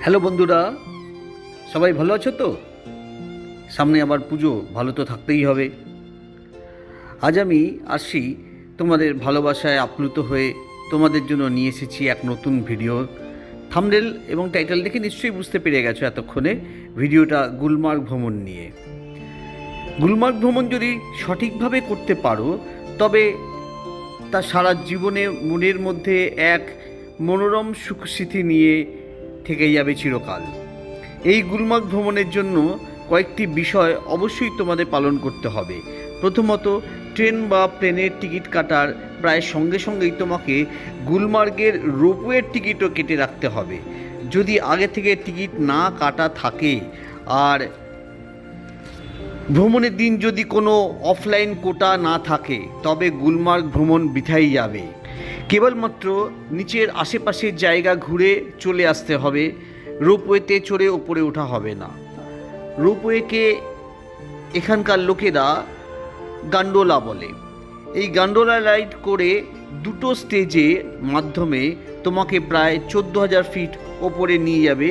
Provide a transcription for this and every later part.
Hello বন্ধুরা, সবাই ভালো আছো তো? সামনে আবার পুজো, ভালো তো থাকতেই হবে। আজ আমি আসছি তোমাদের ভালোবাসায় আপ্লুত হয়ে তোমাদের জন্য নিয়ে এসেছি এক নতুন ভিডিও। থাম্বনেল এবং টাইটেল দেখে নিশ্চয়ই বুঝতে পেরে গেছো এতক্ষণে ভিডিওটা গুলমার্গ ভ্রমণ নিয়ে। গুলমার্গ ভ্রমণ যদি সঠিকভাবে করতে পারো তবে তা সারা জীবনে মনের মধ্যে এক মনোরম সুখস্মৃতি নিয়ে থেকে যাবে চিরকাল। এই গুলমার্গ ভ্রমণের জন্য কয়েকটি বিষয় অবশ্যই তোমাদের পালন করতে হবে। প্রথমত, ট্রেন বা প্লেনের টিকিট কাটার প্রায় সঙ্গে সঙ্গেই তোমাকে গুলমার্গের রোপওয়ের টিকিটও কেটে রাখতে হবে। যদি আগে থেকে টিকিট না কাটা থাকে আর ভ্রমণের দিন যদি কোনো অফলাইন কোটা না থাকে তবে গুলমার্গ ভ্রমণ বৃথাই যাবে। কেবলমাত্র নিচের আশেপাশের জায়গা ঘুরে চলে আসতে হবে, রোপওয়েতে চড়ে ওপরে ওঠা হবে না। রোপওয়েকে এখানকার লোকেরা গান্ডোলা বলে। এই গান্ডোলা রাইড করে দুটো স্টেজের মাধ্যমে তোমাকে প্রায় 14,000 ফিট ওপরে নিয়ে যাবে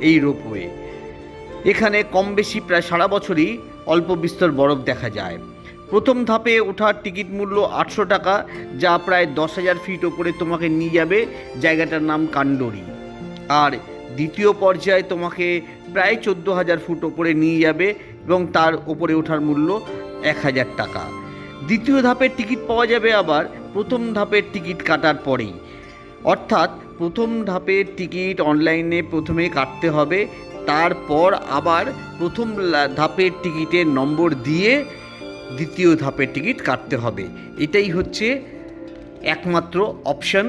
এই রোপওয়ে। এখানে কম বেশি প্রায় সারা বছরই অল্প বিস্তর বরফ দেখা যায়। প্রথম ধাপে ওঠার টিকিট মূল্য 800 টাকা, যা প্রায় 10,000 ফিট ওপরে তোমাকে নিয়ে যাবে। জায়গাটার নাম কান্ডোরি। আর দ্বিতীয় পর্যায়ে তোমাকে প্রায় 14,000 ফুট ওপরে নিয়ে যাবে এবং তার ওপরে ওঠার মূল্য 1,000 টাকা। দ্বিতীয় ধাপের টিকিট পাওয়া যাবে আবার প্রথম ধাপের টিকিট কাটার পরেই। অর্থাৎ প্রথম ধাপের টিকিট অনলাইনে প্রথমে কাটতে হবে, তারপর আবার প্রথম ধাপের টিকিটের নম্বর দিয়ে দ্বিতীয় ধাপের টিকিট কাটতে হবে। এটাই হচ্ছে একমাত্র অপশন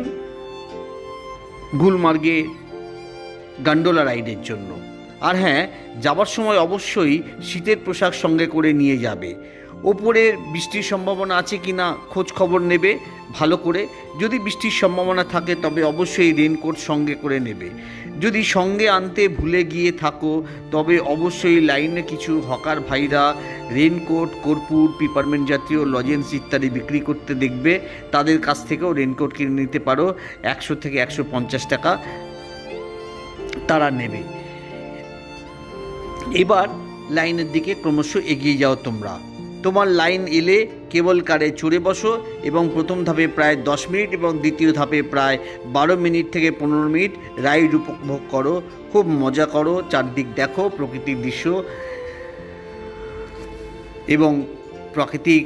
গুলমার্গে গান্ডোলা রাইডের জন্য। আর হ্যাঁ, যাবার সময় অবশ্যই শীতের পোশাক সঙ্গে করে নিয়ে যাবে। ওপরে বৃষ্টির সম্ভাবনা আছে কি না খোঁজ খবর নেবে ভালো করে। যদি বৃষ্টির সম্ভাবনা থাকে তবে অবশ্যই রেনকোট সঙ্গে করে নেবে। যদি সঙ্গে আনতে ভুলে গিয়ে থাকো তবে অবশ্যই লাইনে কিছু হকার ভাইরা রেনকোট, কর্পূর, পিপারমেন্ট জাতীয় লজেন্স ইত্যাদি বিক্রি করতে দেখবে। তাদের কাছ থেকেও রেনকোট কিনে নিতে পারো। 100 থেকে 150 টাকা তারা নেবে। এবার লাইনের দিকে ক্রমশ এগিয়ে যাও তোমরা। তোমার লাইন এলে কেবল কারে চড়ে বসো এবং প্রথম ধাপে প্রায় 10 মিনিট এবং দ্বিতীয় ধাপে প্রায় 12 মিনিট থেকে 15 মিনিট রাইড উপভোগ করো। খুব মজা করো, চারদিক দেখো, প্রকৃতির দৃশ্য এবং প্রাকৃতিক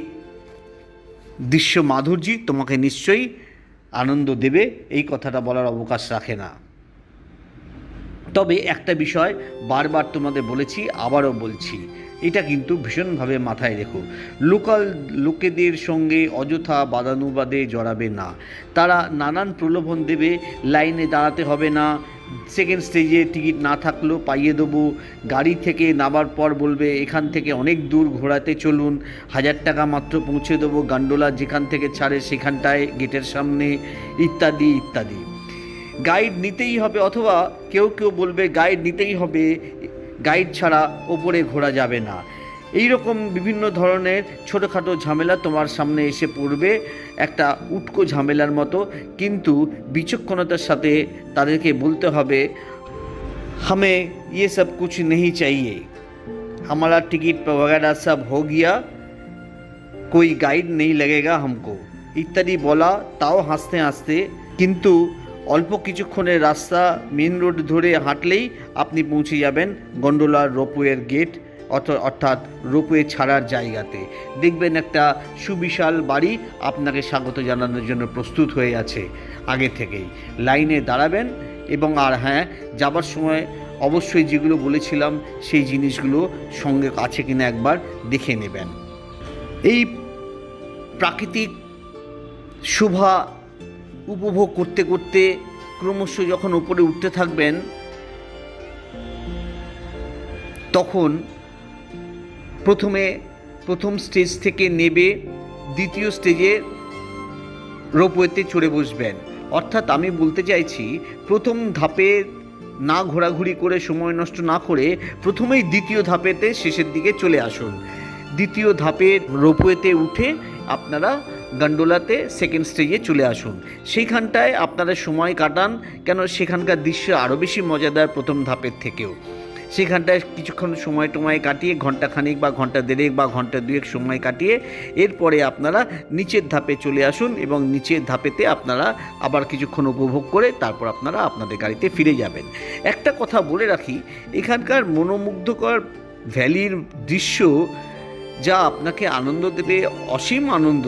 দৃশ্য মাধুর্য তোমাকে নিশ্চয়ই আনন্দ দেবে, এই কথাটা বলার অবকাশ রাখে না। তবে একটা বিষয় বারবার তোমাদের বলেছি, আবারও বলছি, এটা কিন্তু ভীষণভাবে মাথায় রেখো। লোকাল লোকেদের সঙ্গে অযথা বাদানুবাদে জড়াবে না। তারা নানান প্রলোভন দেবে। লাইনে দাঁড়াতে হবে না, সেকেন্ড স্টেজে টিকিট না থাকলেও পাইয়ে দেবো, গাড়ি থেকে নামার পর বলবে এখান থেকে অনেক দূর ঘোরাতে চলুন, 1,000 টাকা মাত্র পৌঁছে দেবো গান্ডোলা যেখান থেকে ছাড়ে সেখানটায় গেটের সামনে, ইত্যাদি ইত্যাদি। গাইড নিতেই হবে, অথবা কেউ কেউ বলবে গাইড নিতেই হবে, গাইড ছাড়া ওপরে ঘোরা যাবে না। এই রকম বিভিন্ন ধরনের ছোটোখাটো ঝামেলা তোমার সামনে এসে পড়বে, একটা উটকো ঝামেলার মতো। কিন্তু বিচক্ষণতার সাথে তাদেরকে বলতে হবে, হামে ये सब कुछ नहीं चाहिए, हमारा टिकट वगैरह सब हो गया, कोई गाइड नहीं लगेगा हमको ইত্যাদি বলা। তাও হাসতে হাসতে, কিন্তু অল্প কিছুক্ষণের রাস্তা মেন রোড ধরে হাঁটলেই আপনি পৌঁছে যাবেন গন্ডোলার রোপওয়ের গেট, অর্থাৎ রোপওয়ে ছাড়ার জায়গাতে। দেখবেন একটা সুবিশাল বাড়ি আপনাকে স্বাগত জানানোর জন্য প্রস্তুত হয়ে আছে আগে থেকেই। লাইনে দাঁড়াবেন এবং আর হ্যাঁ, যাবার সময় অবশ্যই যেগুলো বলেছিলাম সেই জিনিসগুলো সঙ্গে আছে কিনা একবার দেখে নেবেন। এই প্রাকৃতিক শোভা উপভোগ করতে করতে ক্রমশ যখন উপরে উঠতে থাকবেন তখন প্রথম স্টেজ থেকে নেবে দ্বিতীয় স্টেজে রোপওয়েতে চড়ে বসবেন। অর্থাৎ আমি বলতে চাইছি, প্রথম ধাপে না ঘোরাঘুরি করে সময় নষ্ট না করে প্রথমেই দ্বিতীয় ধাপেতে শেষের দিকে চলে আসুন। দ্বিতীয় ধাপের রোপওয়েতে উঠে আপনারা গন্ডোলাতে সেকেন্ড স্টেজে চলে আসুন। সেইখানটায় আপনারা সময় কাটান, কেন সেখানকার দৃশ্য আরও বেশি মজাদার প্রথম ধাপের থেকেও। সেখানটায় কিছুক্ষণ সময় টময় কাটিয়ে ঘন্টাখানিক বা ঘন্টা দেড়েক বা ঘন্টা দুয়েক সময় কাটিয়ে এরপরে আপনারা নিচের ধাপে চলে আসুন এবং নিচের ধাপেতে আপনারা আবার কিছুক্ষণ উপভোগ করে তারপর আপনারা আপনাদের গাড়িতে ফিরে যাবেন। একটা কথা বলে রাখি, এখানকার মনোমুগ্ধকর ভ্যালির দৃশ্য যা আপনাকে আনন্দ দেবে, অসীম আনন্দ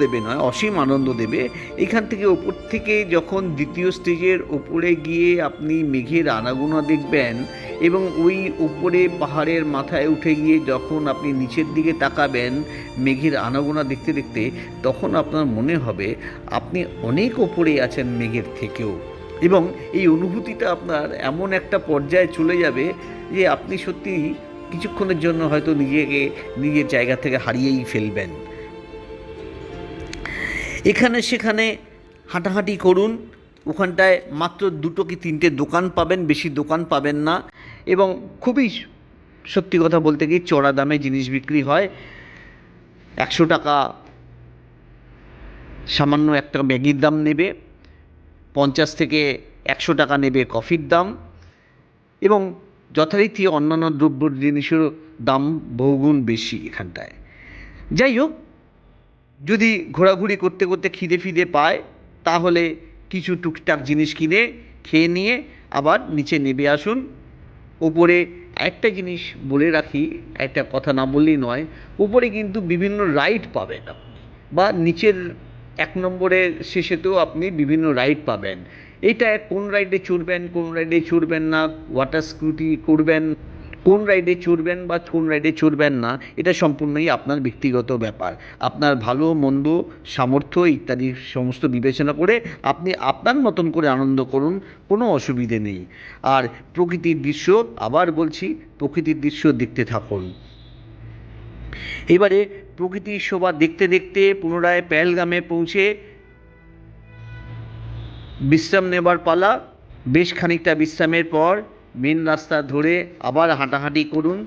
দেবে নয়, অসীম আনন্দ দেবে। এখান থেকে ওপর থেকে যখন দ্বিতীয় স্টেজের ওপরে গিয়ে আপনি মেঘের আনাগোনা দেখবেন এবং ওই উপরে পাহাড়ের মাথায় উঠে গিয়ে যখন আপনি নিচের দিকে তাকাবেন মেঘের আনাগোনা দেখতে দেখতে, তখন আপনার মনে হবে আপনি অনেক ওপরে আছেন মেঘের থেকেও, এবং এই অনুভূতিটা আপনার এমন একটা পর্যায়ে চলে যাবে যে আপনি সত্যি কিছুক্ষণের জন্য হয়তো নিজেকে নিজের জায়গা থেকে হারিয়েই ফেলবেন। এখানে সেখানে হাঁটাহাঁটি করুন। ওখানটায় মাত্র 2 কি 3টে দোকান পাবেন, বেশি দোকান পাবেন না, এবং খুবই সত্যি কথা বলতে কি চড়া দামে জিনিস বিক্রি হয়। 100 টাকা সামান্য একটা ম্যাগির দাম নেবে, 50 থেকে 100 টাকা নেবে কফির দাম, এবং যথারীতি অন্যান্য দ্রব্য জিনিসেরও দাম বহুগুণ বেশি এখানটায়। যাই হোক, যদি ঘোরাঘুরি করতে করতে খিদে ফিদে পায় তাহলে কিছু টুকটাক জিনিস কিনে খেয়ে নিয়ে আবার নিচে নেমে আসুন। ওপরে একটা জিনিস বলে রাখি, একটা কথা না বললেই নয়, উপরে কিন্তু বিভিন্ন রাইড পাবেন আপনি, বা নিচের 1 নম্বরের শেষেতেও আপনি বিভিন্ন রাইড পাবেন। এইটা কোন রাইডে চড়বেন কোন রাইডে চড়বেন না, ওয়াটার স্কুটি করবেন, কোন রাইডে চড়বেন বা কোন রাইডে চড়বেন না, এটা সম্পূর্ণই আপনার ব্যক্তিগত ব্যাপার। আপনার ভালো মন্দ সামর্থ্য ইত্যাদি সমস্ত বিবেচনা করে আপনি আপনার মতন করে আনন্দ করুন, কোনো অসুবিধে নেই। আর প্রকৃতির দৃশ্য, আবার বলছি, প্রকৃতির দৃশ্য দেখতে থাকুন। এবারে প্রকৃতির শোভা দেখতে দেখতে পুনরায় পেহেলগামে পৌঁছে বিশ্রাম নেবার পালা। বেশ খানিকটা বিশ্রামের পর মেন রাস্তা ধরে আবার হাঁটাহাঁটি করুন।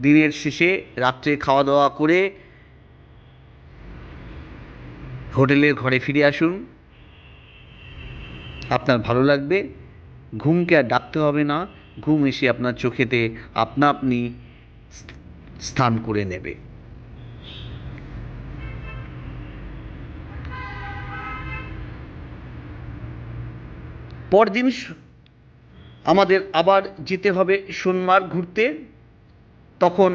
দিনের শেষে রাত্রে খাওয়া দাওয়া করে হোটেলের ঘরে ফিরে আসুন। আপনার ভালো লাগবে, ঘুমকে আর ডাকতে হবে না, ঘুম এসে আপনার চোখেতে আপনা আপনি স্থান করে নেবে। পরদিন আমাদের আবার যেতে হবে সোনমার্গ ঘুরতে। তখন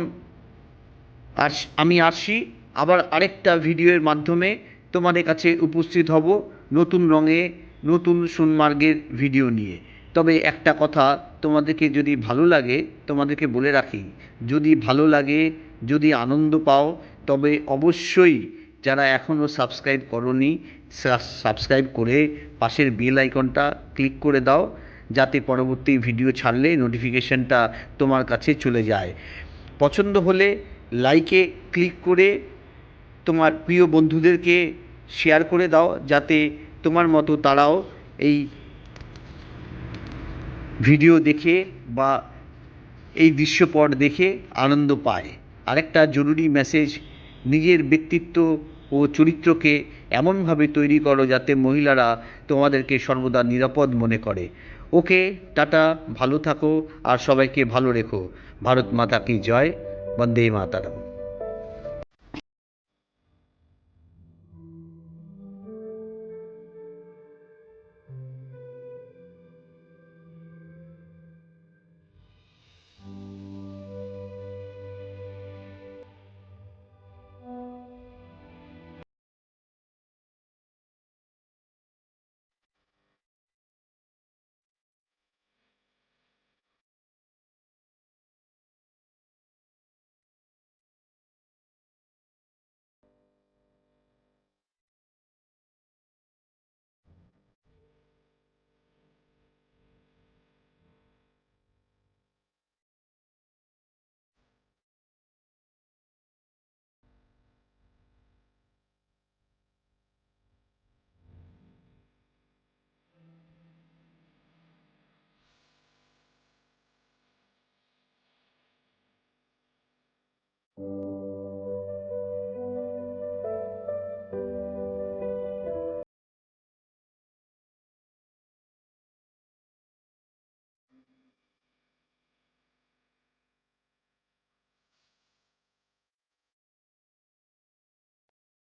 আমি আসি আবার আরেকটা ভিডিওর মাধ্যমে তোমাদের কাছে উপস্থিত হব, নতুন রঙে নতুন সোনমার্গের ভিডিও নিয়ে। তবে একটা কথা, তোমাদেরকে যদি ভালো লাগে, তোমাদেরকে বলে রাখি, যদি ভালো লাগে, যদি আনন্দ পাও, তবে অবশ্যই যারা এখনও সাবস্ক্রাইব করোনি সাবস্ক্রাইব করে পাশের বেল আইকনটা ক্লিক করে দাও, যাতে পরবর্তী ভিডিও ছাড়লে নোটিফিকেশনটা তোমার কাছে চলে যায়। পছন্দ হলে লাইকে ক্লিক করে তোমার প্রিয় বন্ধুদেরকে শেয়ার করে দাও, যাতে তোমার মতো তারাও এই ভিডিও দেখে বা এই দৃশ্যপট দেখে আনন্দ পায়। আরেকটা জরুরি মেসেজ, নিজের ব্যক্তিত্ব ও চরিত্রকে এমনভাবে তৈরি করো যাতে মহিলারা তোমাদেরকে সর্বদা নিরাপদ মনে করে। ওকে, টাটা, ভালো থাকো আর সবাইকে ভালো রেখো। ভারত মাতা কি জয়, বন্দে মাতরম।